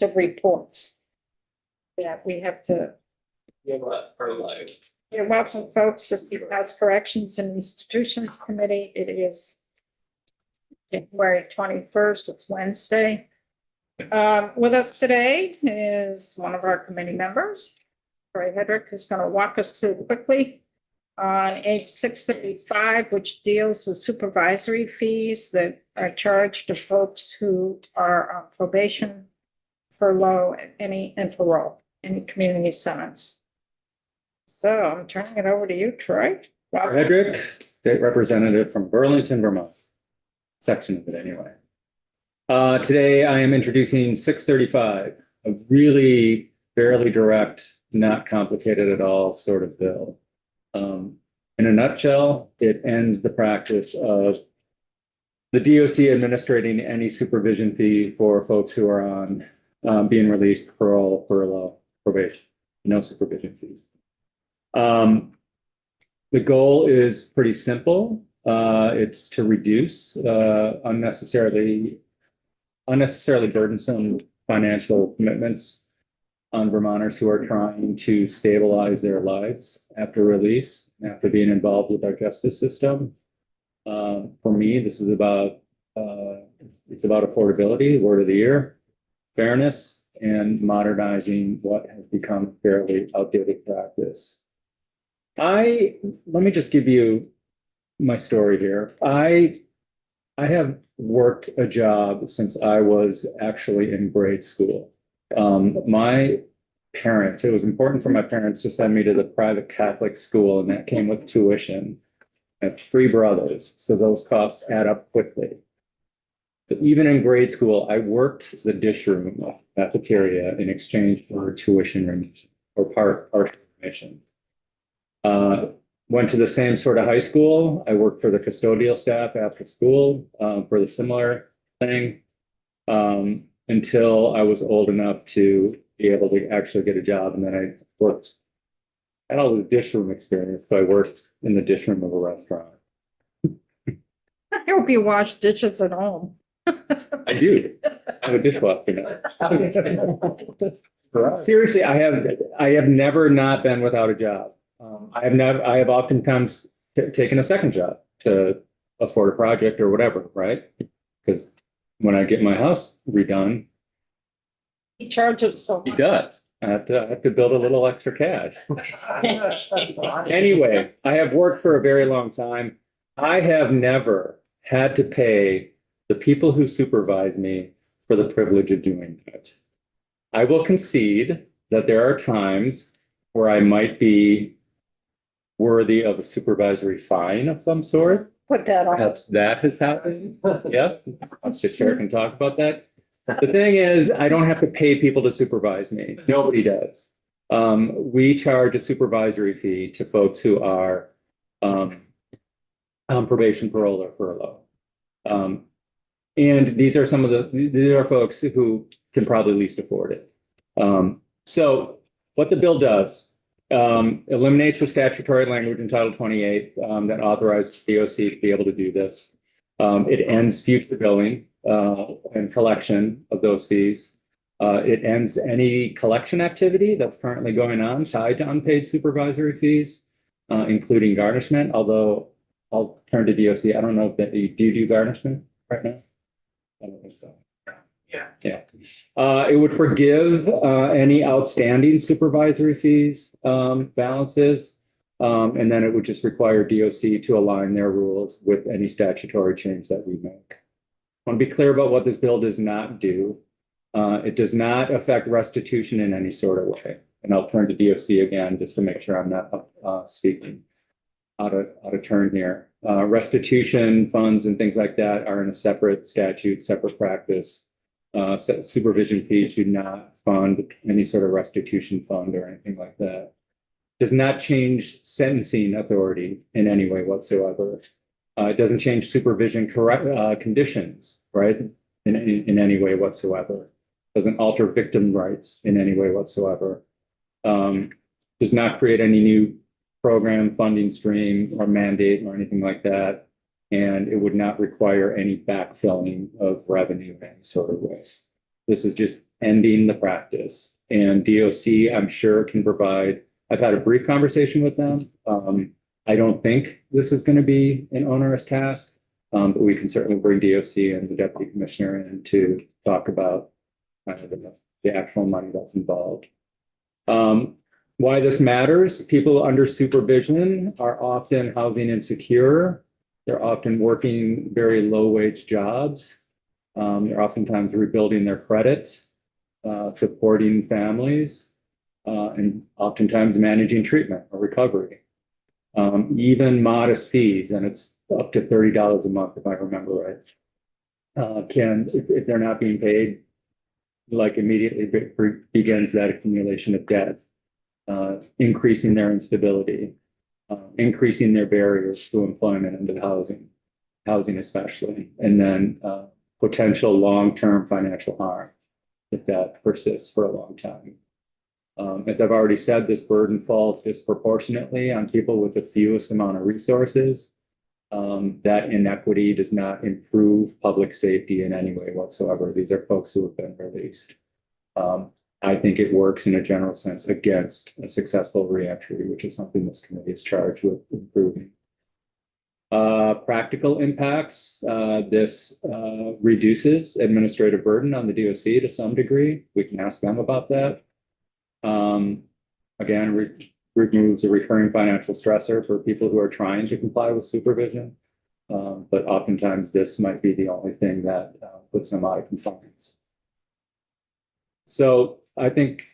of reports that we have to. Yeah, what, are live? You're welcome, folks. This is the House Corrections and Institutions Committee. It is January 21st. It's Wednesday. With us today is one of our committee members, Troy Hedrick, who's going to walk us through quickly on age 635, which deals with supervisory fees that are charged to folks who are on probation, furlough, and parole, any community sentence. So I'm turning it over to you, Troy. Troy Hedrick, state representative from Burlington, Vermont. Section of it anyway. Today I am introducing 635, a really fairly direct, not complicated at all sort of bill. In a nutshell, it ends the practice of the DOC administrating any supervision fee for folks who are on being released, parole, furlough, probation, no supervision fees. The goal is pretty simple. It's to reduce unnecessarily burdensome financial commitments on Vermonters who are trying to stabilize their lives after release, after being involved with our justice system. For me, this is about it's about affordability, word of the year, fairness, and modernizing what has become fairly outdated practice. Let me just give you my story here. I have worked a job since I was actually in grade school. My parents, it was important for my parents to send me to the private Catholic school, and that came with tuition. I have 3 brothers, so those costs add up quickly. But even in grade school, I worked the dish room cafeteria in exchange for tuition remission or partial remission. Went to the same sort of high school. I worked for the custodial staff after school for the similar thing until I was old enough to be able to actually get a job. And then I worked, I had all the dish room experience, so I worked in the dish room of a restaurant. I hope you wash dishes at home. I do. I have a dishwasher now. Seriously, I have never not been without a job. I have oftentimes taken a second job to afford a project or whatever, right? Because when I get my house redone, He charges so much. he does. I have to build a little extra cash. Anyway, I have worked for a very long time. I have never had to pay the people who supervise me for the privilege of doing it. I will concede that there are times where I might be worthy of a supervisory fine of some sort. Put that on. Perhaps that has happened. Yes, the chair can talk about that. The thing is, I don't have to pay people to supervise me. Nobody does. We charge a supervisory fee to folks who are on probation, parole, or furlough. And these are these are folks who can probably least afford it. So what the bill does, eliminates the statutory language in Title 28 that authorizes DOC to be able to do this. It ends future billing and collection of those fees. It ends any collection activity that's currently going on tied to unpaid supervisory fees, including garnishment, although I'll turn to DOC. I don't know if do you do garnishment right now? I don't think so. Yeah. It would forgive any outstanding supervisory fees balances, and then it would just require DOC to align their rules with any statutory change that we make. I want to be clear about what this bill does not do. It does not affect restitution in any sort of way. And I'll turn to DOC again just to make sure I'm not speaking out of turn here. Restitution funds and things like that are in a separate statute, separate practice. Supervision fees do not fund any sort of restitution fund or anything like that. Does not change sentencing authority in any way whatsoever. It doesn't change supervision conditions, right? In any way whatsoever. Doesn't alter victim rights in any way whatsoever. Does not create any new program funding stream or mandate or anything like that. And it would not require any backfilling of revenue in any sort of way. This is just ending the practice. And DOC, I'm sure, can provide, I've had a brief conversation with them. I don't think this is going to be an onerous task, but we can certainly bring DOC and the deputy commissioner in to talk about the actual money that's involved. Why this matters, people under supervision are often housing insecure. They're often working very low wage jobs. They're oftentimes rebuilding their credit, supporting families, and oftentimes managing treatment or recovery. Even modest fees, and it's up to $30 a month, if I remember right, if they're not being paid, like immediately begins that accumulation of debt, increasing their instability, increasing their barriers to employment and to housing especially, and then potential long-term financial harm if that persists for a long time. As I've already said, this burden falls disproportionately on people with the fewest amount of resources. That inequity does not improve public safety in any way whatsoever. These are folks who have been released. I think it works in a general sense against a successful reentry, which is something this committee is charged with improving. Practical impacts, this reduces administrative burden on the DOC to some degree. We can ask them about that. Again, removes a recurring financial stressor for people who are trying to comply with supervision. But oftentimes this might be the only thing that puts them out of compliance. So I think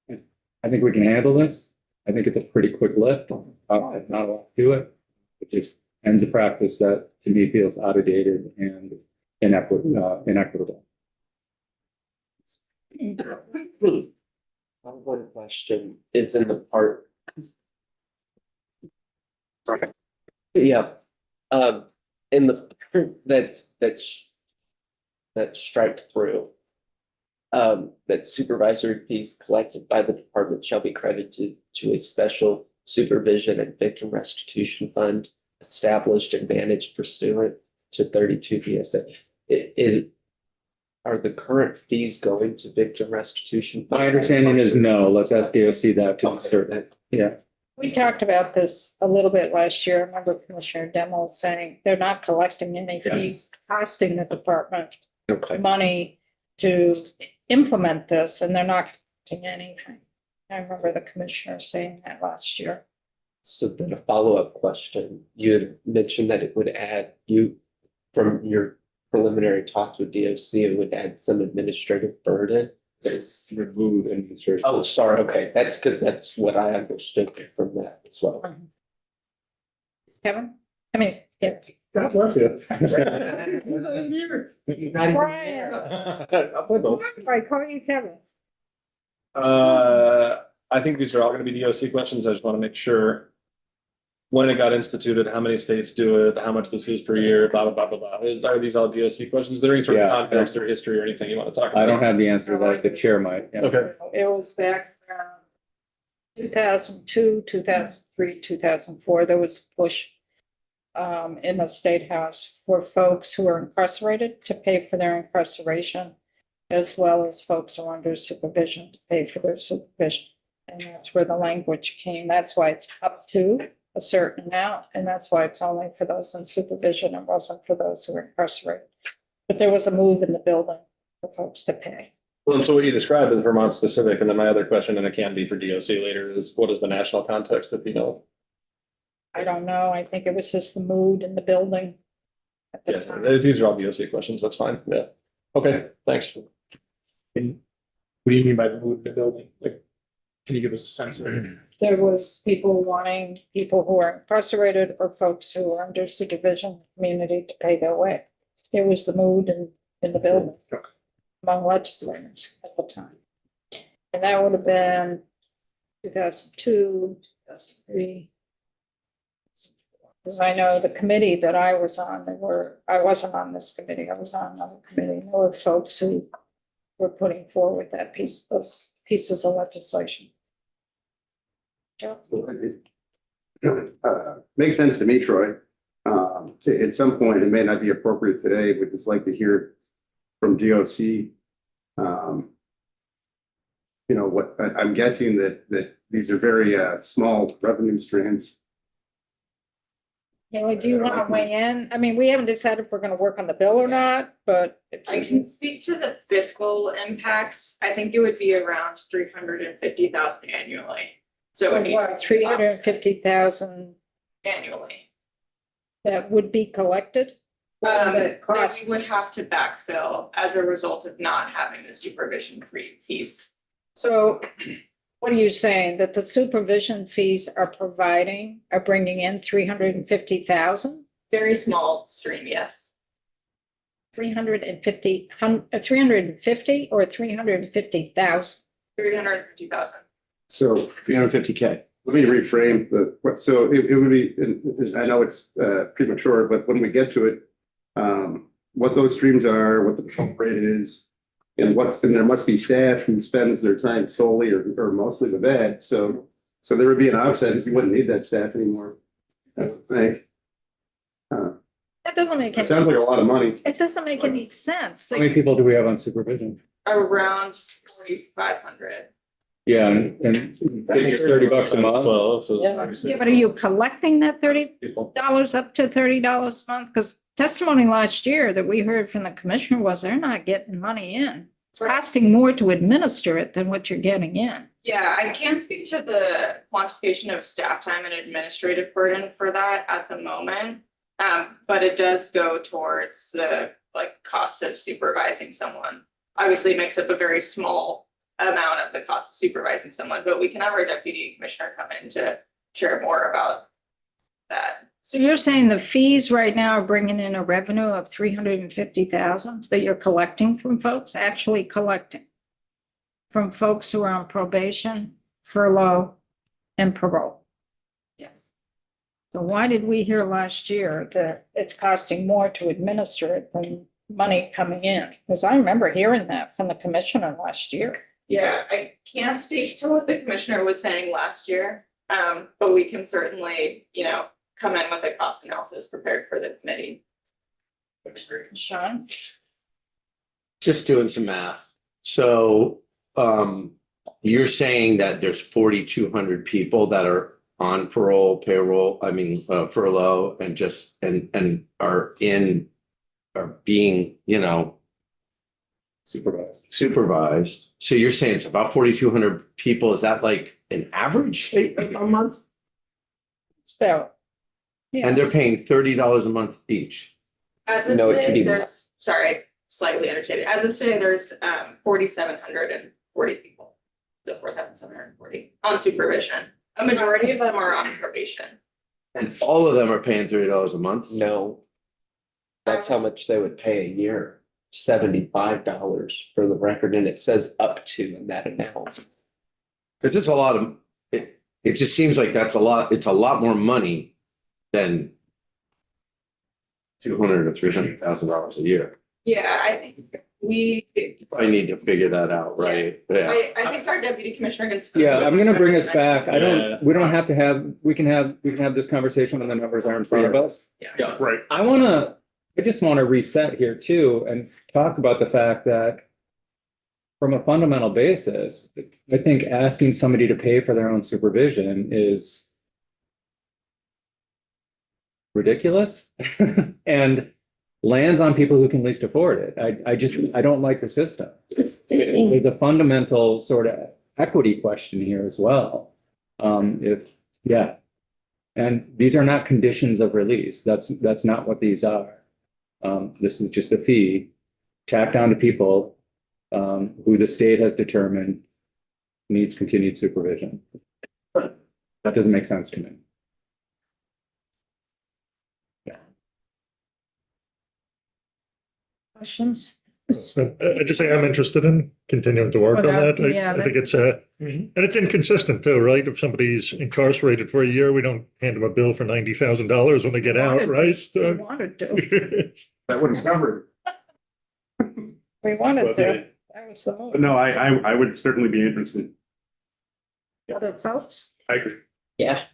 we can handle this. I think it's a pretty quick lift. Not a lot to it. It just ends a practice that to me feels outdated and inequitable. One question is in the part. Yeah, in the that strike through. That supervisory fees collected by the department shall be credited to a special supervision and victim restitution fund established and managed pursuant to 32 VSA. Are the current fees going to victim restitution? My understanding is no. Let's ask DOC that to be certain. Yeah. We talked about this a little bit last year. I remember Commissioner Demmel saying they're not collecting any fees, costing the department money to implement this, and they're not collecting anything. I remember the commissioner saying that last year. So then a follow-up question, you had mentioned that it would add from your preliminary talks with DOC, it would add some administrative burden. It's remove administration. Oh, sorry, okay, that's what I understood from that as well. Kevin? I mean, yeah. God bless you. Brian. I'll play both. I call you Kevin. I think these are all gonna be DOC questions. I just want to make sure. When it got instituted, how many states do it, how much this is per year, blah, blah, blah, blah, blah. Are these all DOC questions? Is there any sort of Yeah. context or history or anything you want to talk about? I don't have the answer to that. The chair might. Yeah. Okay. It was back around 2002, 2003, 2004. There was a push in the State House for folks who are incarcerated to pay for their incarceration, as well as folks who are under supervision to pay for their supervision. And that's where the language came. That's why it's up to a certain amount, and that's why it's only for those in supervision and wasn't for those who are incarcerated. But there was a move in the building for folks to pay. Well, and so what you described is Vermont specific, and then my other question, and it can be for DOC later, is what is the national context if you know? I don't know. I think it was just the mood in the building at the Yeah, time. these are all DOC questions. That's fine. Yeah. Okay, thanks. What do you mean by the mood in the building? Like, can you give us a sense of it? There was people wanting people who are incarcerated or folks who are under supervision community to pay their way. It was the mood in the building among legislators at the time. And that would have been 2002, 2003. Because I know the committee that I was on, I wasn't on this committee, I was on another committee. There were folks who were putting forward those pieces of legislation. Joe? Makes sense to me, Troy. At some point, it may not be appropriate today, but it's like to hear from DOC you know, what, I'm guessing that these are very, small revenue streams. Haley, do you want to weigh in? I mean, we haven't decided if we're gonna work on the bill or not, but. if I you- can speak to the fiscal impacts. I think it would be around 350,000 annually. So it needs to be 350,000 annually. that would be collected? That The cost, we would have to backfill as a result of not having the supervision free piece. so what are you saying? That the supervision fees are bringing in 350,000? Very small stream, yes. 350 or 350,000? 350,000. So 350K. let me reframe so it would be, I know it's premature, but when we get to it, what those streams are, what the pump rate is, and there must be staff who spends their time solely or mostly with that. So there would be an offset, and you wouldn't need that staff anymore. That's the thing. That doesn't make It any. sounds like a lot of money. It doesn't make any sense. How many people do we have on supervision? Around 4,500. Yeah, and figure $30 a month. 12, so Yeah, 36. but are you collecting that $30 People. up to $30 a month? Because testimony last year that we heard from the commissioner was they're not getting money in. It's costing more to administer it than what you're getting in. Yeah, I can't speak to the quantification of staff time and administrative burden for that at the moment. But it does go towards the cost of supervising someone. Obviously, it makes up a very small amount of the cost of supervising someone, but we can have our deputy commissioner come in to share more about that. So you're saying the fees right now are bringing in a revenue of 350,000 that you're collecting from folks, actually collecting from folks who are on probation, furlough, and parole. Yes. So why did we hear last year that it's costing more to administer it than money coming in? Because I remember hearing that from the commissioner last year. Yeah, I can't speak to what the commissioner was saying last year, but we can certainly, come in with a cost analysis prepared for the committee. Sean? Just doing some math. So you're saying that there's 4,200 people that are on parole, payroll, furlough, and just and are being, supervised. So you're saying it's about 4,200 people. Is that like an average a month? It's about. Yeah, And they're paying $30 a month each. As of No, it could today, be more. there's, sorry, slightly understated. As of today, there's 4,740 people. So 4,740 on supervision. A majority of them are on probation. And all of them are paying $30 a month. No. That's how much they would pay a year, $75 for the record, and it says up to in that amount. Because it's a lot of, it just seems like it's a lot more money than $200,000 or $300,000 a year. Yeah, I think I need to figure that out, right? Yeah. I think our deputy commissioner can. Yeah, I'm gonna bring us back. Yeah. We don't have to have, we can have this conversation when the numbers are in front of us. Yeah, right. I just want to reset here too and talk about the fact that from a fundamental basis, I think asking somebody to pay for their own supervision is ridiculous and lands on people who can least afford it. I don't like the system. There's a fundamental sort of equity question here as well. And these are not conditions of release. That's not what these are. This is just a fee tacked on to people who the state has determined needs continued supervision. That doesn't make sense to me. Questions? I just say I'm interested in continuing to work on Well, that. yeah, I think it's and it's inconsistent too, right? If somebody's incarcerated for a year, we don't hand them a bill for $90,000 when they get out, right? We wanted to. That wouldn't cover it. We wanted to. That was the move. But no, I would certainly be interested. Other folks? I agree. Yeah.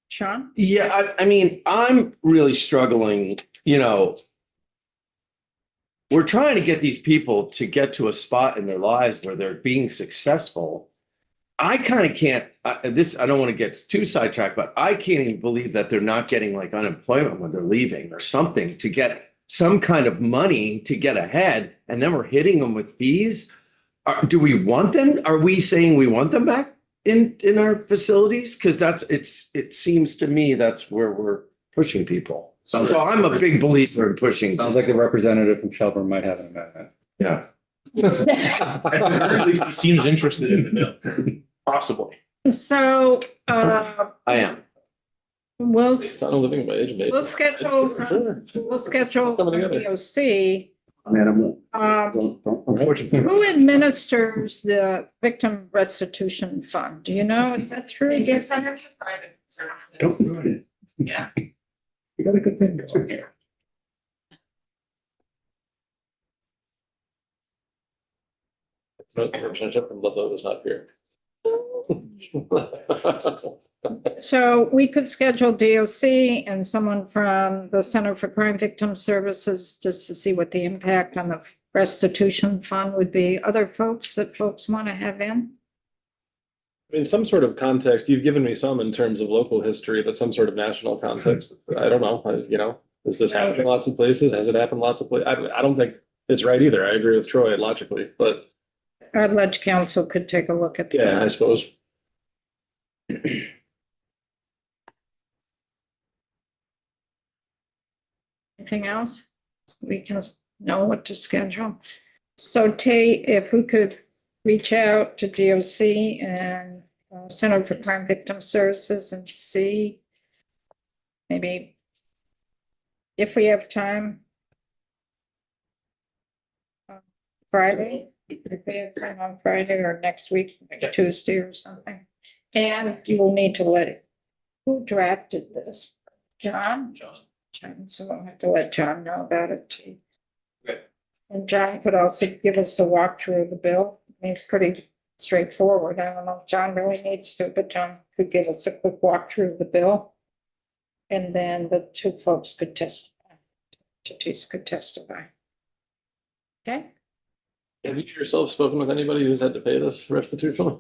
Sean? Yeah, I mean, I'm really struggling, we're trying to get these people to get to a spot in their lives where they're being successful. I kind of can't, I don't want to get too sidetracked, but I can't even believe that they're not getting like unemployment when they're leaving or something to get some kind of money to get ahead. And then we're hitting them with fees. Do we want them? Are we saying we want them back in our facilities? Because it seems to me that's where we're pushing people. So I'm a big believer in pushing. Sounds like the representative from Shelburne might have an amendment. Yeah. At least he seems interested in the bill, possibly. So, I am. we'll, It's not a living wage, maybe. we'll schedule Coming together. DOC. Madam. Who administers the victim restitution fund? Do you know? Is that true? It gets under the private services. Yeah. You got a good thing going here. Representative from Ludlow is not here. So we could schedule DOC and someone from the Center for Crime Victim Services just to see what the impact on the restitution fund would be. Other folks that folks want to have in? In some sort of context, you've given me some in terms of local history, but some sort of national context, I don't know, does this happen in lots of places? Has it happened lots of places? I don't think it's right either. I agree with Troy logically, but Our ledge council could take a look at that. yeah, I suppose. Anything else? We can know what to schedule. So Tate, if we could reach out to DOC and Center for Crime Victim Services and see maybe if we have time. Friday, if we have time on Friday or next week, like Tuesday or something. And you will need to who drafted this? John? John, so I'll have to let John know about it too. Okay. And John could also give us a walkthrough of the bill. I mean, it's pretty straightforward. I don't know if John really needs to, but John could give us a quick walkthrough of the bill. And then the two folks could testify. Entities could testify. Okay? Have you yourself spoken with anybody who's had to pay this restitution?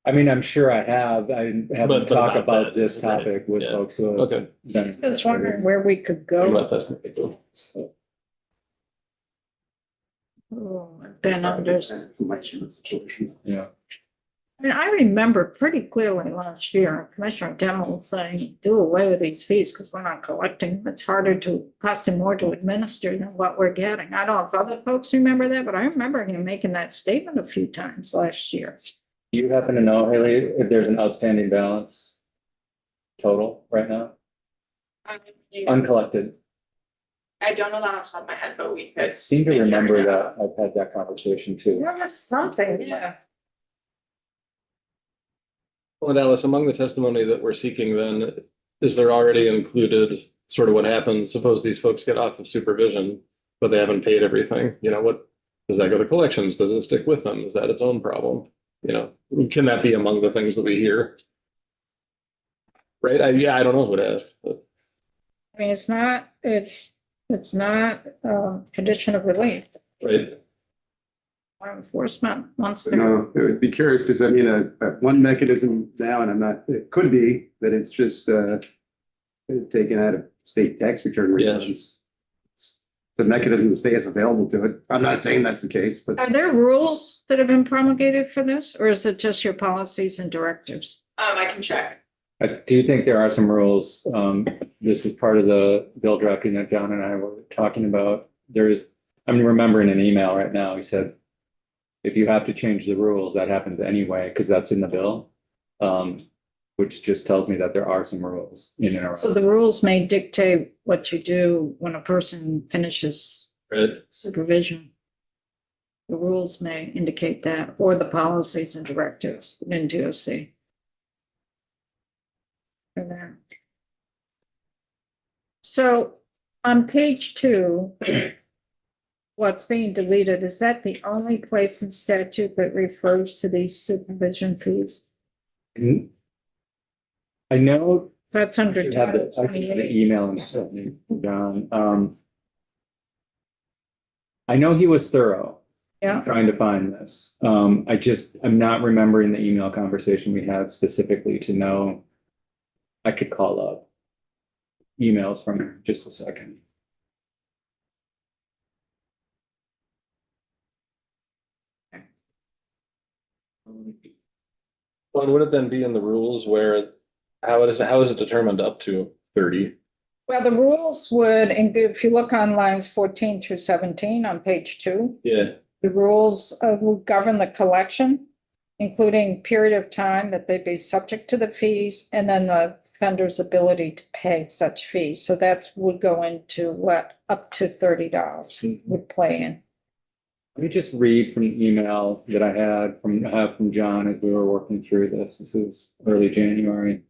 I mean, I'm sure I have. I haven't But talked about about that, this right, topic with yeah. folks who have Okay. done. I was wondering where we could What go. about that? Oh, I've been under. Yeah. I mean, I remember pretty clearly last year, Commissioner Demmel saying, do away with these fees because we're not collecting. It's harder to, costing more to administer than what we're getting. I don't know if other folks remember that, but I remember him making that statement a few times last year. Do you happen to know, Haley, if there's an outstanding balance total right now? Uncollected. I don't know that off the top of my head, but we I could. seem to make sure remember know. that I've had that conversation too. There was something, Yeah. Well, and Alice, among the testimony that we're seeking then, is there already included sort of what happens? Suppose these folks get off of supervision, but they haven't paid everything, what, does that go to collections? Does it stick with them? Is that its own problem? Can that be among the things that we hear? Right? I don't know who to ask, but I mean, it's not condition of relief. right. Law enforcement wants to. No, it would be curious because one mechanism now, and it could be that it's just taken out of state tax return Yes. refunds. It's the mechanism the state has available to it. I'm not saying that's the case, but Are there rules that have been promulgated for this, or is it just your policies and directives? I can check. Do you think there are some rules? This is part of the bill drafting that John and I were talking about. I'm remembering an email right now. He said, if you have to change the rules, that happens anyway, because that's in the bill. Which just tells me that there are some rules in and around. So the rules may dictate what you do when a person finishes Right. supervision. The rules may indicate that, or the policies and directives in DOC. For that. So on page 2, what's being deleted, is that the only place in statute that refers to these supervision fees? I know That's under you have Title the 28. email and stuff, John. I know he was thorough Yeah, trying to find this. I'm not remembering the email conversation we had specifically to know. I could call up emails from him, just a second. Well, would it then be in the rules where, how is it determined up to 30? well, the rules would, and if you look on lines 14 through 17 on page 2, Yeah, the rules will govern the collection, including period of time that they be subject to the fees, and then the vendor's ability to pay such fees. So that would go into what, up to $30 would play in. Let me just read from the email that I had from John as we were working through this. This is early January.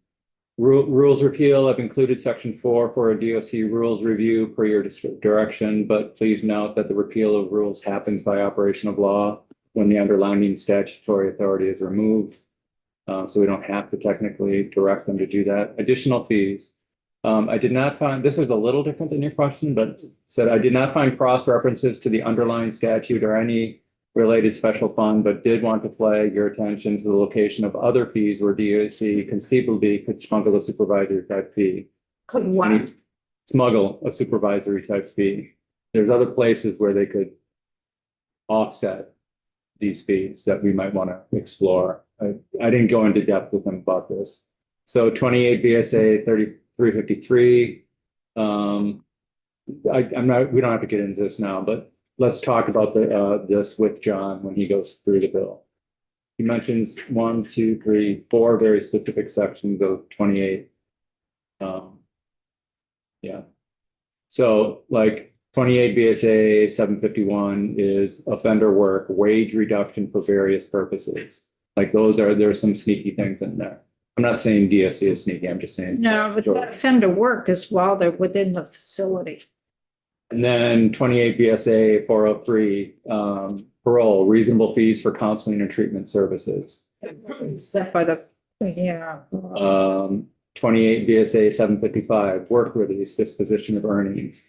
Rules repeal, I've included section 4 for a DOC rules review per your direction, but please note that the repeal of rules happens by operation of law when the underlying statutory authority is removed. So we don't have to technically direct them to do that. Additional fees. I did not find, this is a little different than your question, but said I did not find cross references to the underlying statute or any related special fund, but did want to flag your attention to the location of other fees where DOC conceivably could smuggle a supervisory type fee. Could what? Smuggle a supervisory type fee. There's other places where they could offset these fees that we might want to explore. I didn't go into depth with them about this. So 28 VSA 3353. I'm not, we don't have to get into this now, but let's talk about this with John when he goes through the bill. He mentions 1, 2, 3, 4 very specific sections of 28. Yeah. So like 28 BSA 751 is offender work, wage reduction for various purposes. Like there's some sneaky things in there. I'm not saying DSC is sneaky, I'm just saying. No, but that offender work is while they're within the facility. And then 28 BSA 403, parole, reasonable fees for counseling and treatment services. Set by the, yeah. 28 BSA 755, work release, disposition of earnings.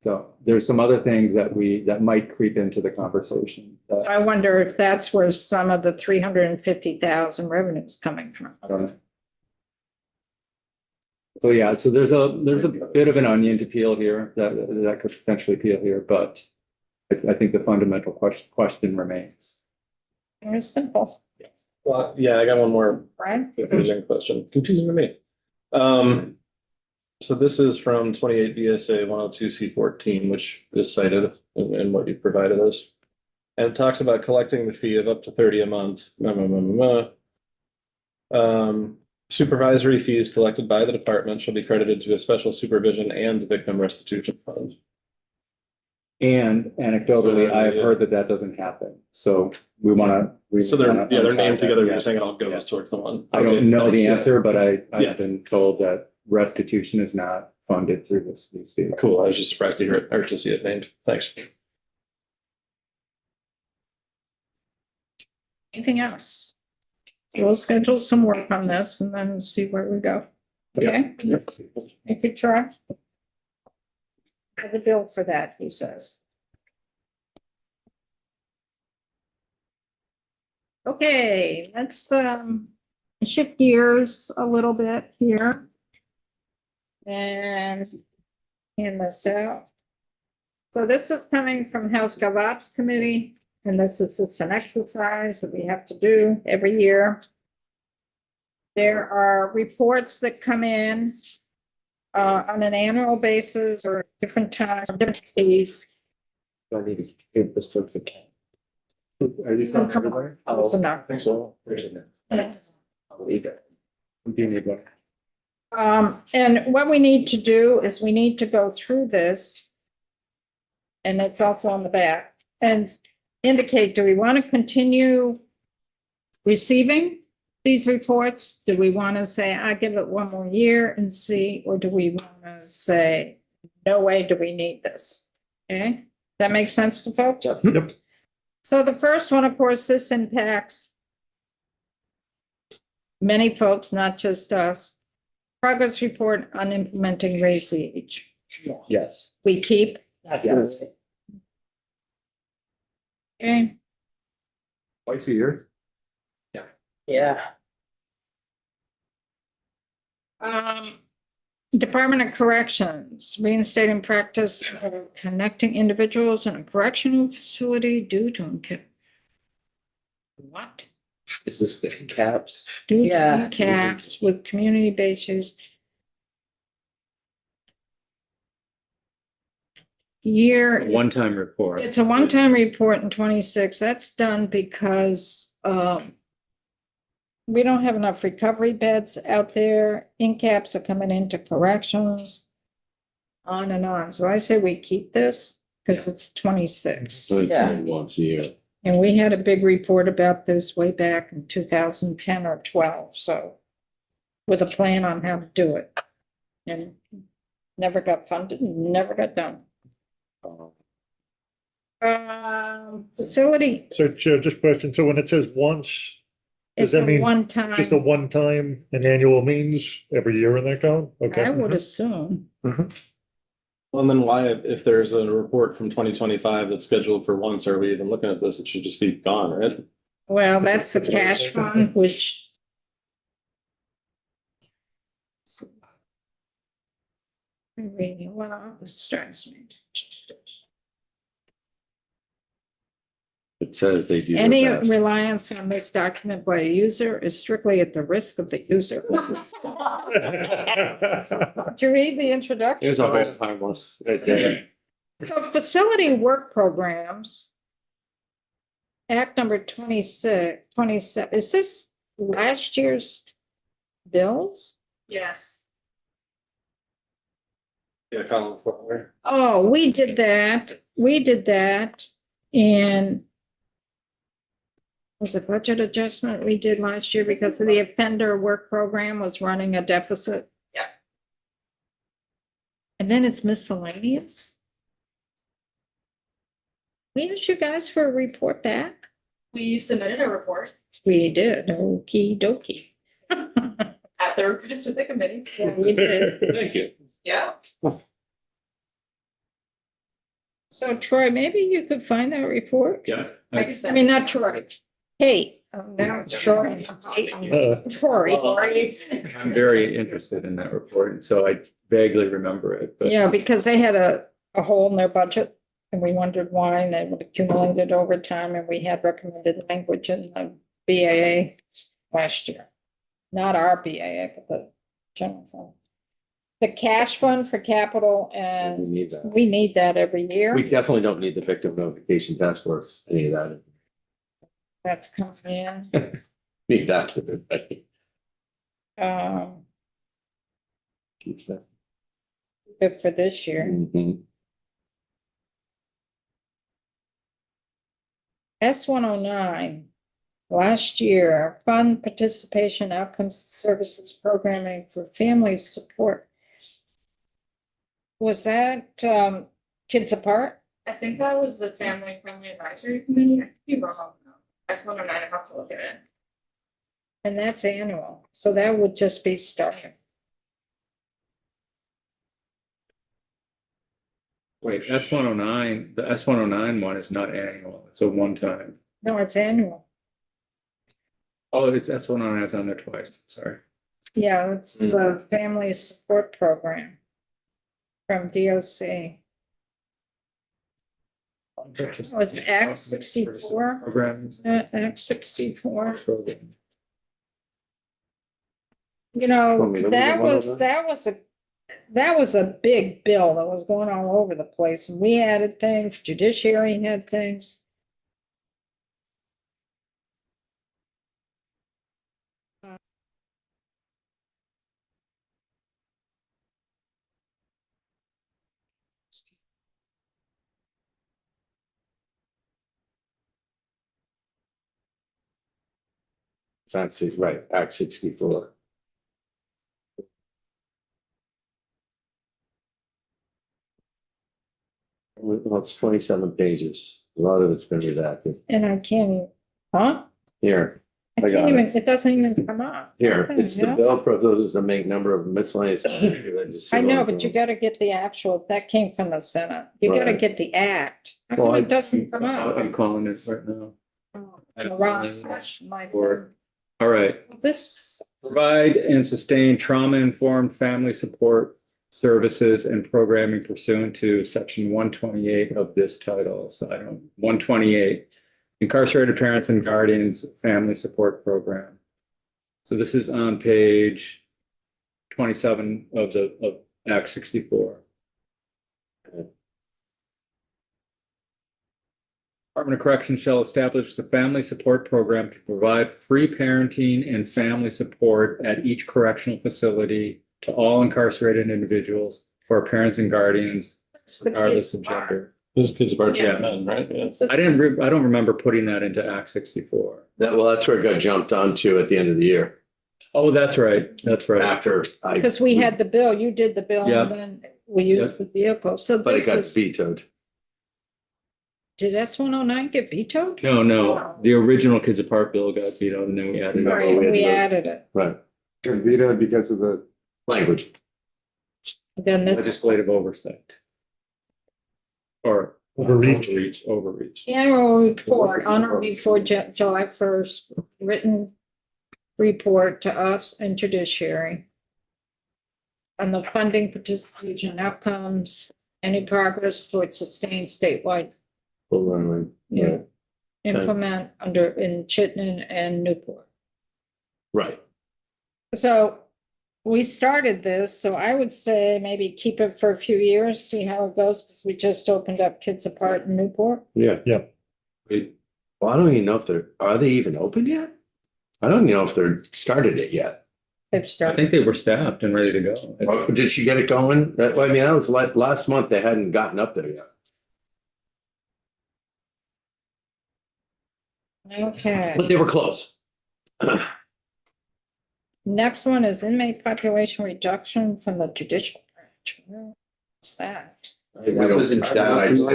So there's some other things that might creep into the conversation. I wonder if that's where some of the 350,000 revenue is coming from. I don't know. So yeah, so there's a bit of an onion to peel here that could potentially peel here, but I think the fundamental question remains. It's simple, well, yeah, I got one more right? confusing question, confusing to me. So this is from 28 BSA 102C14, which is cited in what you provided us. And it talks about collecting the fee of up to 30 a month. Supervisory fees collected by the department shall be credited to a special supervision and victim restitution fund. And anecdotally, So, I've yeah. heard that doesn't happen. So we want to. So they're named together. Yeah. You're saying it all goes towards the one. I don't Okay, know the thanks. answer, but Yeah. I've been told that restitution is not funded through these fees. Cool. I was just surprised to hear it or to see it named. Thanks. Anything else? We'll schedule some work on this and then see where we go. Okay? If you try. The bill for that, he says. Okay, let's shift gears a little bit here. And hand this out. So this is coming from House Gov Ops Committee, and this is just an exercise that we have to do every year. There are reports that come in on an annual basis or different times, different days. I need to give this to the cat. Are these not everywhere? Close enough. I think so. I'll leave it. Do you need one? And what we need to do is we need to go through this. And it's also on the back and indicate, do we want to continue receiving these reports? Do we want to say, I give it one more year and see, or do we want to say, no way do we need this? Okay, that makes sense to folks? Yep. So the first one, of course, this impacts many folks, not just us. Progress report on implementing raise age. Yes. We keep, Yes. Okay. Twice a year? Yeah. Department of Corrections, reinstating practice of connecting individuals in a correctional facility due to what? Is this the caps? Due Yeah. to caps with community-based use. Year. One-time report. It's a one-time report in 26. That's done because we don't have enough recovery beds out there. In-caps are coming into corrections. On and on. So I say we keep this because it's 26. So it's Yeah. only once a year. And we had a big report about this way back in 2010 or 12, so with a plan on how to do it. And never got funded, never got done. Facility, So Chair, just a question. So when it says once, it's that a mean one-time, just a one-time and annual means every year in that count? Okay. I would assume. Well, and then why, if there's a report from 2025 that's scheduled for once, are we even looking at this? It should just be gone, right? Well, that's the cash fund, which. Reading, well, this strikes me. It says they do. their Any best. reliance on this document by a user is strictly at the risk of the user. To read the introduction. It was a whole harmless right there. So facility work programs. Act number 26, 27, is this last year's bills? Yes. Yeah, column 4. Oh, we did that in. Was it budget adjustment we did last year because the offender work program was running a deficit? Yeah. And then it's miscellaneous? We asked you guys for a report back? We submitted a report We did, okey dokey. at the request of the committee. Yeah, we did. Thank you. Yeah. So Troy, maybe you could find that report? Yeah. I can I send mean, it. not Troy. Kate, now it's Troy. Troy. I'm very interested in that report, and so I vaguely remember it, but. Yeah, because they had a hole in their budget and we wondered why, and it would accumulated over time, and we had recommended language in the BAA last year. Not our BAA, but the general fund. The cash fund for capital, We and need that. we need that every year. We definitely don't need the victim notification task force, any of that. That's coming in. Need that to keep that. Good for this year. Mhm. S-109, last year, fund participation outcomes services programming for family support. Was that Kids Apart? I think that was the family friendly advisory committee. I could be wrong. S-109, I have to look at it. And that's annual, so that would just be starting. Wait, S-109, the S-109 one is not annual, it's a one-time. No, it's annual. Oh, it's S-109 is on there twice, sorry. Yeah, it's the family support program from DOC. Oh, it's Act 64. Programs. Act 64. Program. You know, Want me to look at one of them? that was a big bill that was going all over the place. And we added things, judiciary had things. It's not six, right, Act 64. Well, it's 27 pages. A lot of it's been redacted. And I can't, huh? Here, I I got can't it. even, it doesn't even come up. here, Okay, it's the yeah. bill proposes to make number of miscellaneous. I know, but you gotta get the actual, that came from the Senate. You gotta Right. get the act. How come it doesn't come I'm out? calling it right now. The wrong section, my Or- All right. thing. This, Provide and sustain trauma-informed family support services and programming pursuant to section 128 of this title. So 128, incarcerated parents and guardians family support program. So this is on page 27 of Act 64. Department of Corrections shall establish the family support program to provide free parenting and family support at each correctional facility to all incarcerated individuals or parents and guardians, regardless of gender. This kid's part Yeah. of men, right? Yeah. I don't remember putting that into Act 64. Well, that's where it got jumped onto at the end of the year Oh, that's right. That's right. after I, because we had the bill, you did the bill Yeah. and then we used the vehicle. So but it this got is, vetoed. did S-109 get vetoed? No, the original Kids Apart bill got vetoed and then we added it. Right, we added it. Right. Got vetoed because of the, Language. Then this Legislative oversight. Or Overreach. overreach. annual report on or before July 1st, written report to us and judiciary on the funding, participation, outcomes, any progress towards sustained statewide Yeah. implement in Chittenden and Newport. Right. So we started this, so I would say maybe keep it for a few years, see how it goes, because we just opened up Kids Apart in Newport. Yeah. Wait, Well, I don't even know if are they even open yet? I don't even know if they're started it yet. They've I started. think they were staffed and ready to go. Oh, did she get it going? That, I mean, that was like last month. They hadn't gotten up there yet. Okay. But they were close. Next one is inmate population reduction from the judicial branch. What's that? That was in That I'd say.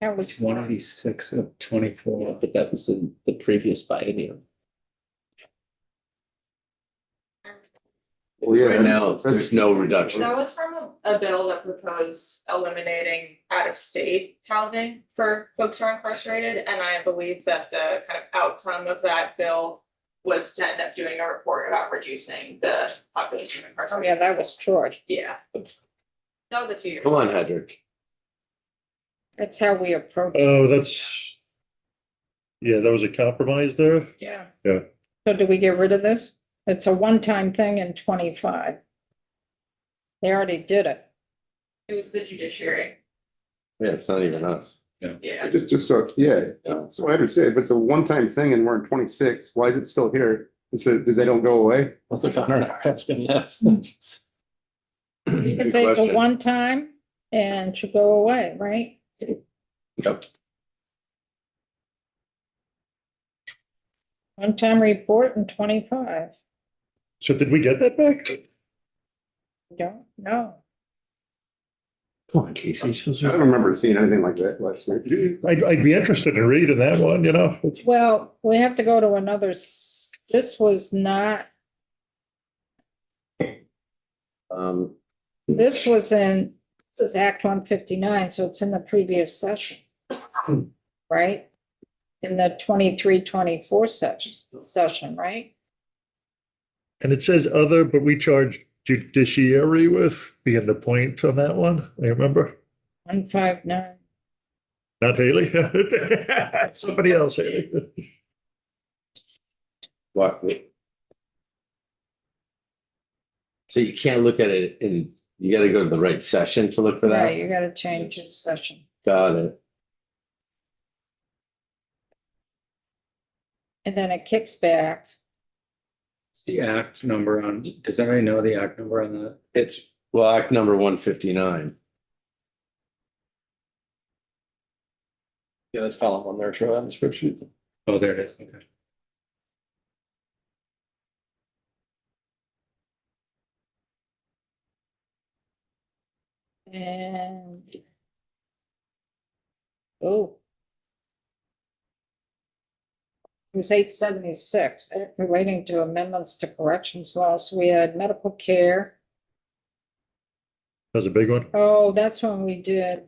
That was 186 of 24. but that was in the previous biennium. well, yeah. Right now, there's no reduction. That was from a bill that proposed eliminating out-of-state housing for folks who are incarcerated, and I believe that the kind of outcome of that bill was to end up doing a report about reducing the population of Oh, incarcerated. yeah, that was Troy. Yeah. That was a few years. Come on, ago. Hedrick. That's how we approach. Oh, that's, yeah, that was a compromise there. Yeah. Yeah. So do we get rid of this? It's a one-time thing in 25. They already did it. It was the judiciary. Yeah, it's not even us. Yeah. Just so, yeah, so I understand, if it's a one-time thing and we're in 26, why is it still here? Is it, because they don't go away? That's what Connor and I are asking, yes. You can Good say it's a question. one-time and should go away, right? Yep. One-time report in 25. So did we get that back? Don't know. Come on, Casey. I don't remember seeing anything like that last week. I'd be interested in reading that one, you know? It's- Well, we have to go to another, this was not, this was in, this is Act 159, so it's in the previous session. Right? In the 23-24 session, right? And it says other, but we charge judiciary with being the point on that one. I remember. 159. Not Haley. Somebody else, Haley. What? So you can't look at it in, you gotta go to the right session to look for Right, that? you gotta change your session. Got it. And then it kicks back. What's the act number on, does anybody know the act number on that? It's, well, Act number 159. Yeah, that's column one there, Troy, on the spreadsheet. Oh, there it is. Okay. And. Oh. It was 876, relating to amendments to corrections laws. We had medical care. That was a big one. Oh, that's when we did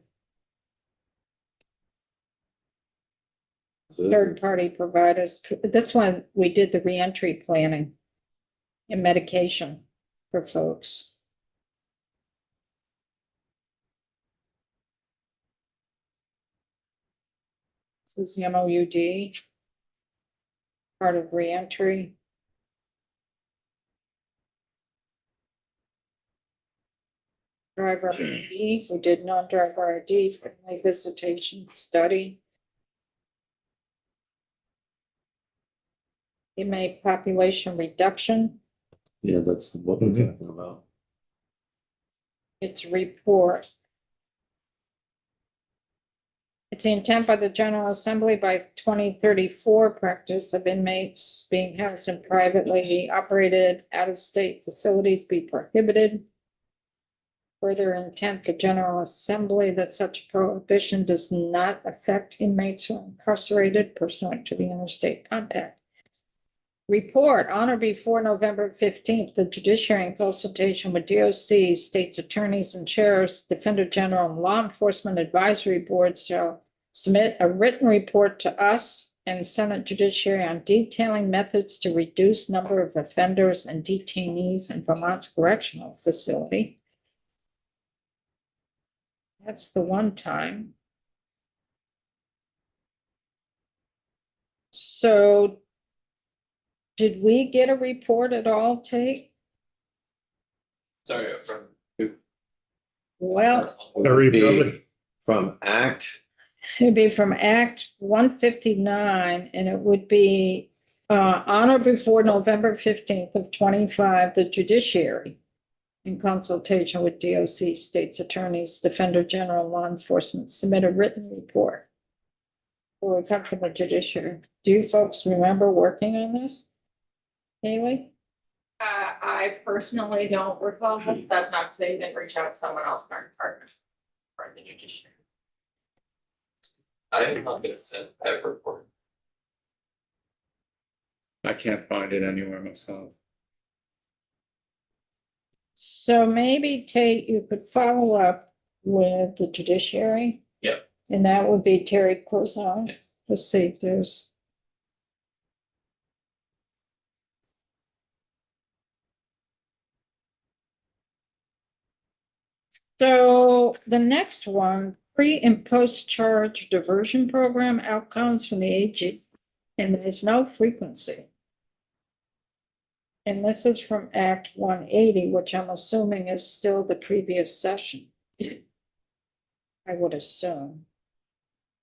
third-party providers. This one, we did the reentry planning and medication for folks. This is the MOUD. Part of reentry. Driver ID, we did non-driver ID for my visitation study. Inmate population reduction, Yeah, that's what we're talking about. it's a report. It's the intent by the General Assembly by 2034 practice of inmates being housed in privately operated out-of-state facilities be prohibited. Further intent, the General Assembly that such prohibition does not affect inmates who are incarcerated pursuant to the interstate compact. Report on or before November 15th, the judiciary in consultation with DOC, states attorneys and sheriffs, defender general, and law enforcement advisory boards shall submit a written report to us and Senate Judiciary on detailing methods to reduce number of offenders and detainees in Vermont's correctional facility. That's the one time. So did we get a report at all, Tate? Sorry, from. Well, Very probably. From Act, it'd be from Act 159, and it would be on or before November 15th of 25, the judiciary in consultation with DOC, states attorneys, defender general, law enforcement, submit a written report. Or come from the judiciary. Do you folks remember working on this? Haley? I personally don't recall. That's not to say you didn't reach out to someone else in our department. For the judiciary. I am not gonna send that report. I can't find it anywhere myself. So maybe Tate, you could follow up with the judiciary. Yep. And that would be Terry Corzine. Yes. Let's see if there's. So the next one, pre and post charge diversion program outcomes from the AG. And there's no frequency. And this is from Act 180, which I'm assuming is still the previous session. I would assume.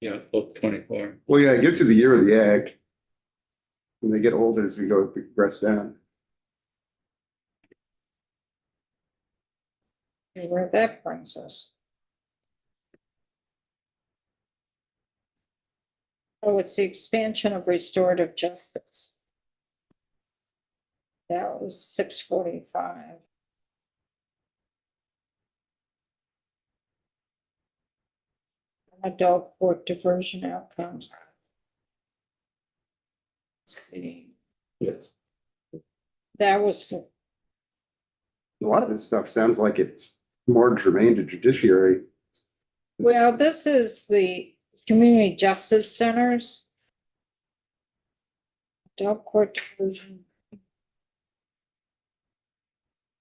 Yeah, both 24. Well, yeah, it gets to the year of the act. When they get older, as we go, we progress down. And where that brings us. Oh, it's the expansion of restorative justice. That was 645. Adult court diversion outcomes. Let's see, Yes. that was for A lot of this stuff sounds like it's more germane to judiciary. well, this is the community justice centers. Adult court diversion.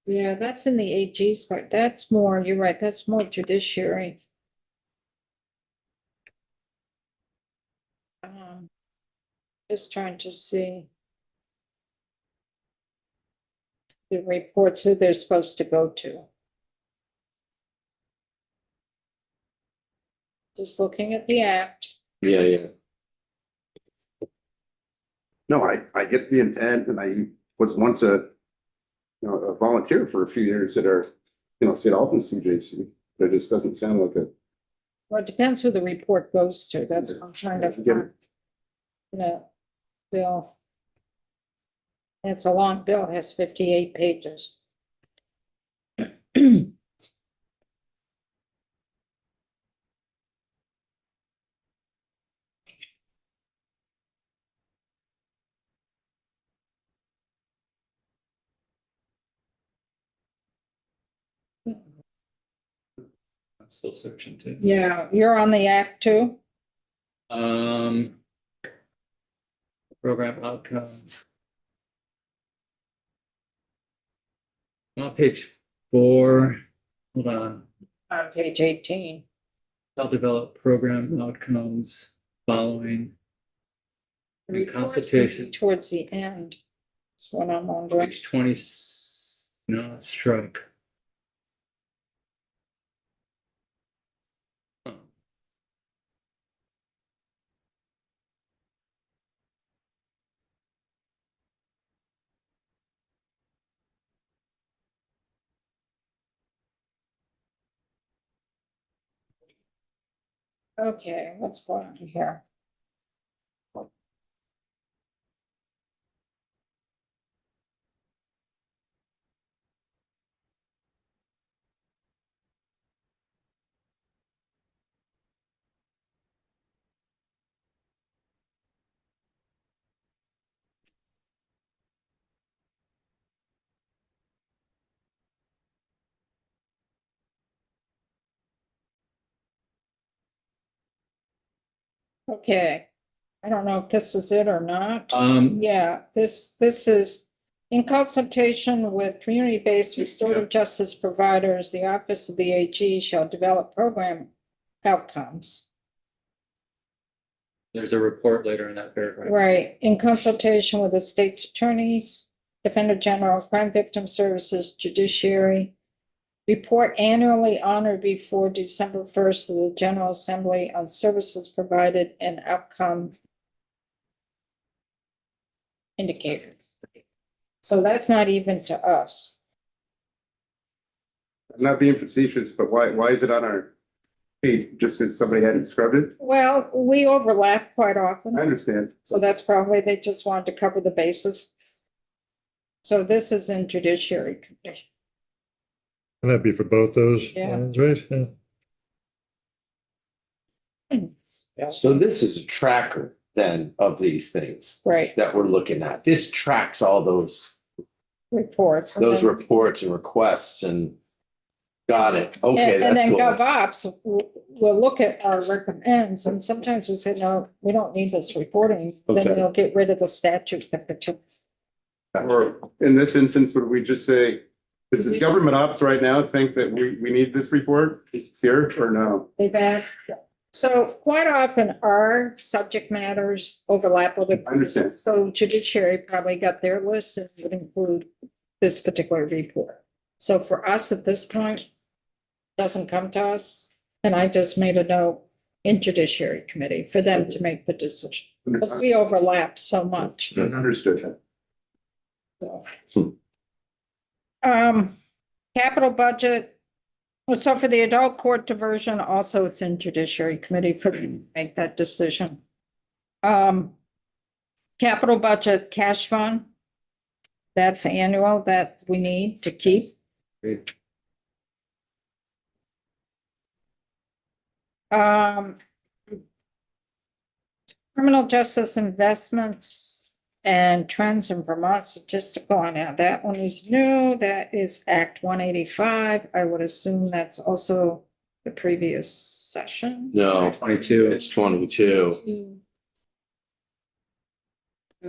Yeah, that's in the AG's part. That's more, you're right, that's more judiciary. Just trying to see the reports, who they're supposed to go to. Just looking at the act. yeah. No, I get the intent, and I was once a volunteer for a few years at our, St. Albans CJC, but it just doesn't sound like it. Well, it depends who the report goes to. That's what I'm trying to Get it. find. Bill. It's a long bill, it has 58 pages. I'm still searching too. Yeah, you're on the act too? program outcome. On page 4, hold on, On page 18. I'll develop program outcomes following. The In reports would be consultation. towards the end. That's what I'm wondering. Page 20, no, it's struck. Huh. Okay, what's going on here? Okay, I don't know if this is it or not. Yeah, this is in consultation with community-based restorative justice providers, the Office of the AG shall develop program outcomes. There's a report later in that paragraph. Right, in consultation with the state's attorneys, Defender General, Crime Victim Services, Judiciary. Report annually on or before December 1st to the General Assembly on services provided and outcome indicator. So that's not even to us. I'm not being facetious, but why is it on our page? Just because somebody hadn't scrubbed it? Well, we overlap quite I often, understand. so that's probably, they just wanted to cover the bases. So this is in Judiciary Committee. And that'd be for both those Yeah. lines, right? Yeah. So this is a tracker then of these things Right, that we're looking at. This tracks all those reports. and those then- reports and requests and got it. Okay, And then that's cool. GovOps will look at our recommends, and sometimes we say, no, we don't need this reporting. Then Okay. they'll get rid of the statute that protects. Or in this instance, would we just say, does government ops right now think that we need this report? It's here or no? They've asked, so quite often our subject matters overlap with it. I understand. So Judiciary probably got their list and would include this particular report. So for us at this point, doesn't come to us, and I just made a note in Judiciary Committee for them to make the decision, because we overlap so much. Understood. So. Capital budget. So for the adult court diversion, also it's in Judiciary Committee for them to make that decision. Capital budget cash fund. That's annual that we need to keep. Great. Criminal justice investments and trends in Vermont statistical. Now that one is new. That is Act 185. I would assume that's also the previous session. No, 22. it's 22.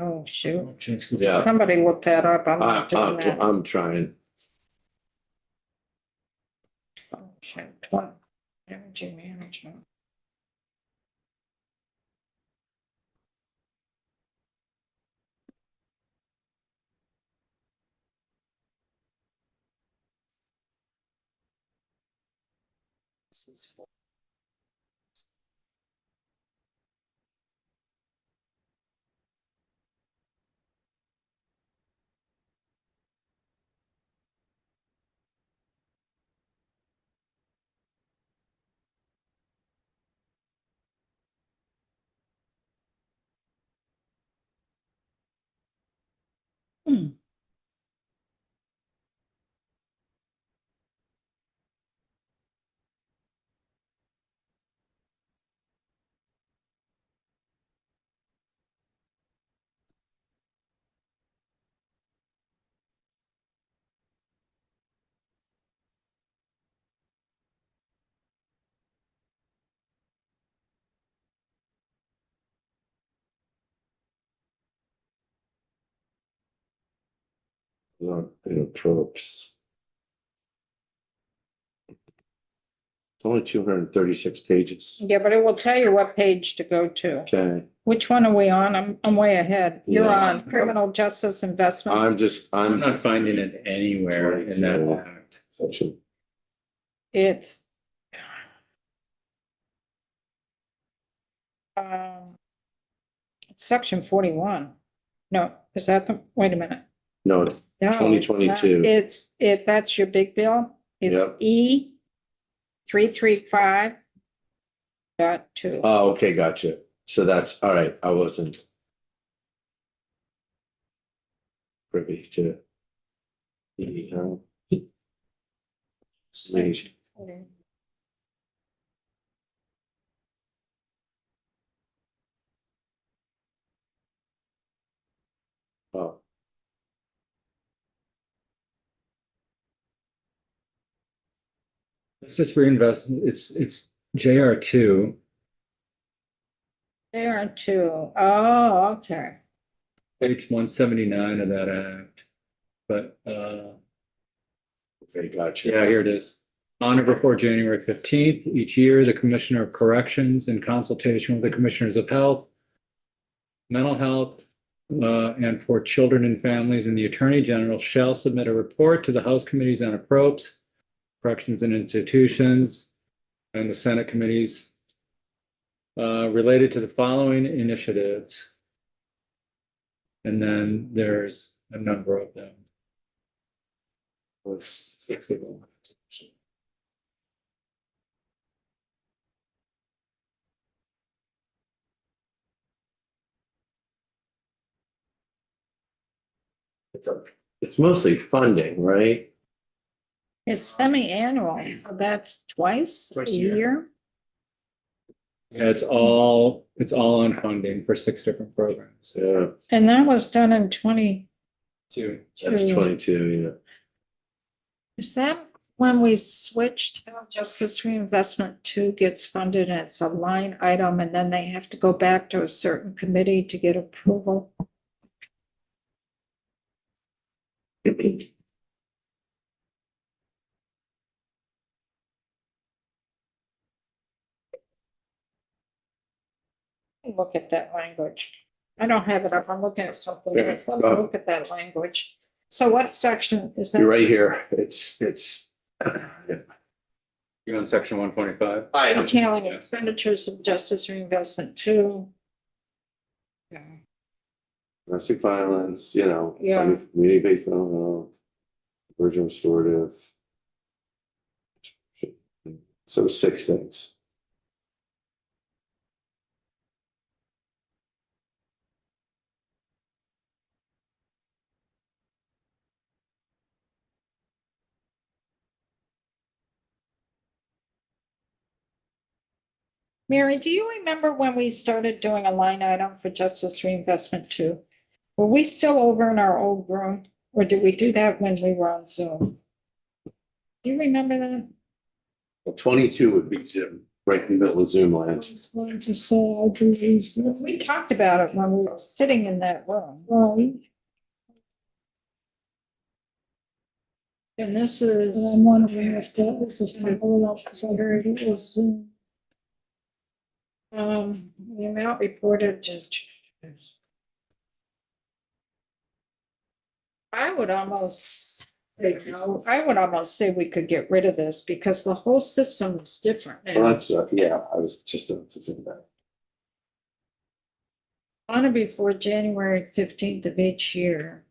Oh, shoot. Yeah. Somebody look that up. I'm not doing that. I'm trying. Oh, shit. What? Energy management. Tropes. It's only 236 pages. Yeah, but it will tell you what page to go to. Okay, Which one are we on? I'm way ahead. You're Yeah. on criminal justice investment. I'm I'm not finding it anywhere in that act. section. It's. Um. It's section 41. No, is that the, wait a minute. No, No, it's not. 2022. That's your big bill. It's Yep. E 335.2. Oh, okay, gotcha. So that's, all right, I wasn't privy to. Section. Oh, It's just reinvest, it's JR two. There are two. Oh, okay. Page 179 of that act. But, okay, gotcha. yeah, here it is. On or before January 15th, each year, the Commissioner of Corrections, in consultation with the Commissioners of Health, Mental Health, and for Children and Families, and the Attorney General shall submit a report to the House Committees on Appropriations, Corrections and Institutions, and the Senate Committees related to the following initiatives. And then there's a number of them. Let's 6 of them. It's mostly funding, right? It's semi-annual, so that's twice a Twice a year. year. Yeah, it's all on funding for 6 different programs. Yeah, And that was done in 22. Two. that's 22, yeah. Is that when we switched how Justice Reinvestment 2 gets funded and it's a line item and then they have to go back to a certain committee to get approval? Look at that language. I don't have it up. I'm looking at something else. Let me look at that language. So what section is that? You're right here. It's. You're on section 125. I am. Detailing expenditures of Justice Reinvestment 2. Domestic violence, you know. Yeah. funding for Community-based mental health. Virgin restorative. So 6 things. Mary, do you remember when we started doing a line item for Justice Reinvestment 2? Were we still over in our old room, or did we do that when we were on Zoom? Do you remember that? Well, 22 would be Zoom, right in the middle of Zoom I land. was going to say, I believe, we talked about it when we were sitting in that room. Right. And this is. I'm wondering if that was a follow-up, because I heard it was. The amount reported to. I would almost say we could get rid of this because the whole system is different Well, now. that's, yeah, I was just doing that. On or before January 15th of each year.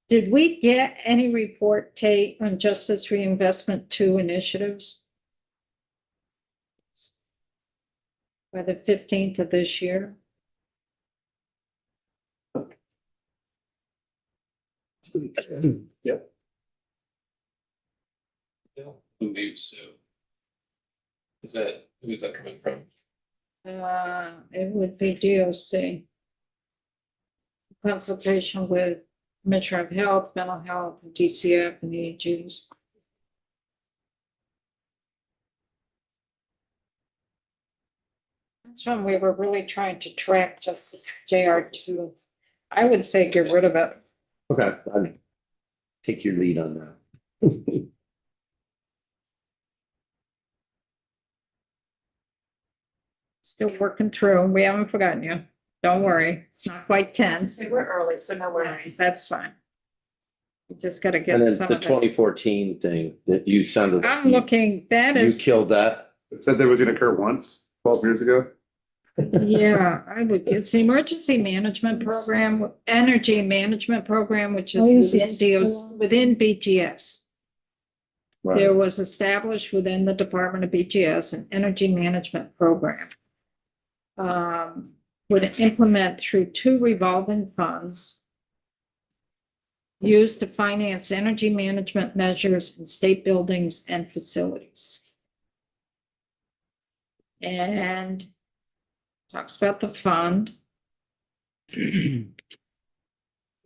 Did we get any report, Tate, on Justice Reinvestment 2 initiatives? By the 15th of this year? Yep. Believe so. Who's that coming from? It would be DOC. Consultation with Commissioner of Health, Mental Health, DCF, and the AGs. That's when we were really trying to track Justice JR2. I would say get rid of it. Okay. I'll take your lead on that. Still working through. We haven't forgotten you. Don't worry. It's not quite 10. We're early, so no worries. That's fine. We just gotta And get then some the of this. 2014 thing that you sounded. like I'm looking, that You is, killed that. It said that was gonna occur once, 12 years ago. yeah, I would, it's the emergency management program, energy management program, which is within BGS. There was established within the Department of BGS an energy management program. Would implement through 2 revolving funds used to finance energy management measures in state buildings and facilities. And talks about the fund.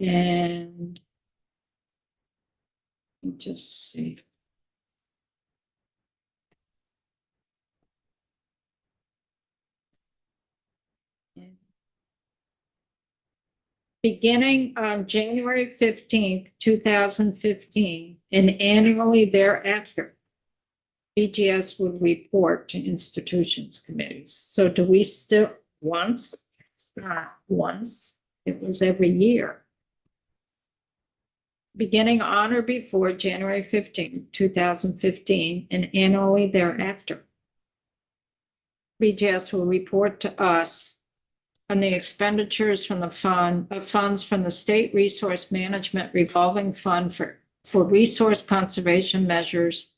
And let me just see. Beginning on January 15th, 2015, and annually thereafter, BGS would report to institutions committees. So do we still, once? It's not once, it was every year. Beginning on or before January 15th, 2015, and annually thereafter. BGS will report to us on the expenditures from the funds from the State Resource Management Revolving Fund for resource conservation measures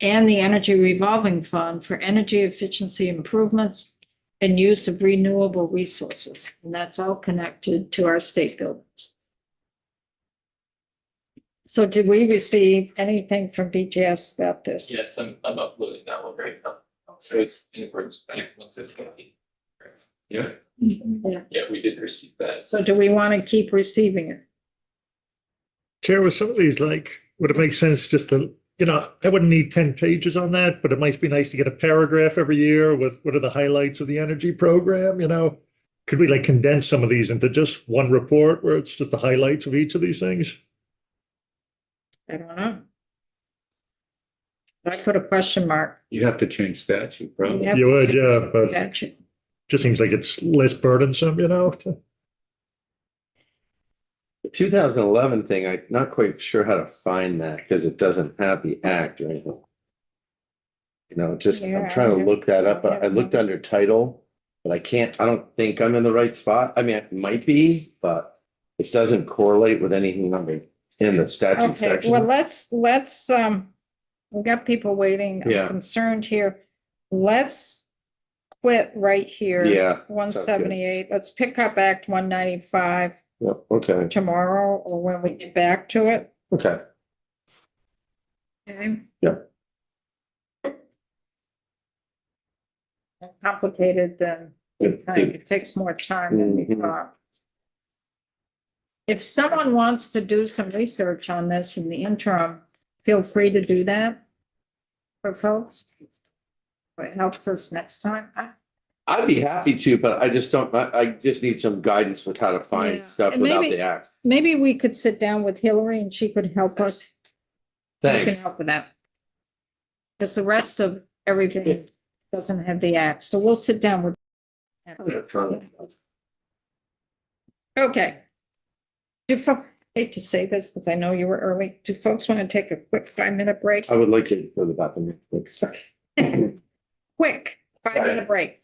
and the Energy Revolving Fund for energy efficiency improvements and use of renewable resources. And that's all connected to our state buildings. So did we receive anything from BGS about this? Yes, I'm uploading that one right now. So it's in accordance with once it's complete. Yeah, Yeah. yeah, we did receive that. So do we want to keep receiving it? Chair, with some of these, like, would it make sense just to, I wouldn't need 10 pages on that, but it might be nice to get a paragraph every year with what are the highlights of the energy program, Could we like condense some of these into just one report where it's just the highlights of each of these things? I don't know. I put a question mark. You have to change statute, probably. have You to would, change yeah, the but- statute. Just seems like it's less burdensome, The 2011 thing, I'm not quite sure how to find that because it doesn't have the act or anything. Yeah, I'm trying to look that up. I have I looked under title, but I don't think I'm in the right spot. I mean, it might be, but it doesn't correlate with anything in the statute Okay, section. well, let's, we've got people waiting. Yeah. I'm concerned here. Let's quit right here. Yeah. 178. Let's pick up Act 195 Yeah, okay, tomorrow or when we get back to it. okay. Okay. Yep. Complicated than it takes more time than we Mhm. thought. If someone wants to do some research on this in the interim, feel free to do that for folks. It helps us next time. I'd be happy to, but I just don't, I just need some guidance with how to Yeah. find stuff And without maybe- the act. Maybe we could sit down with Hillary and she could help us. You can Thanks. help with that. Because the rest of everything doesn't have the act, so we'll sit down with. Okay. Hate to say this because I know you were early. Do folks want to take a quick 5-minute break? I would like to go to the bathroom. Quick 5-minute break.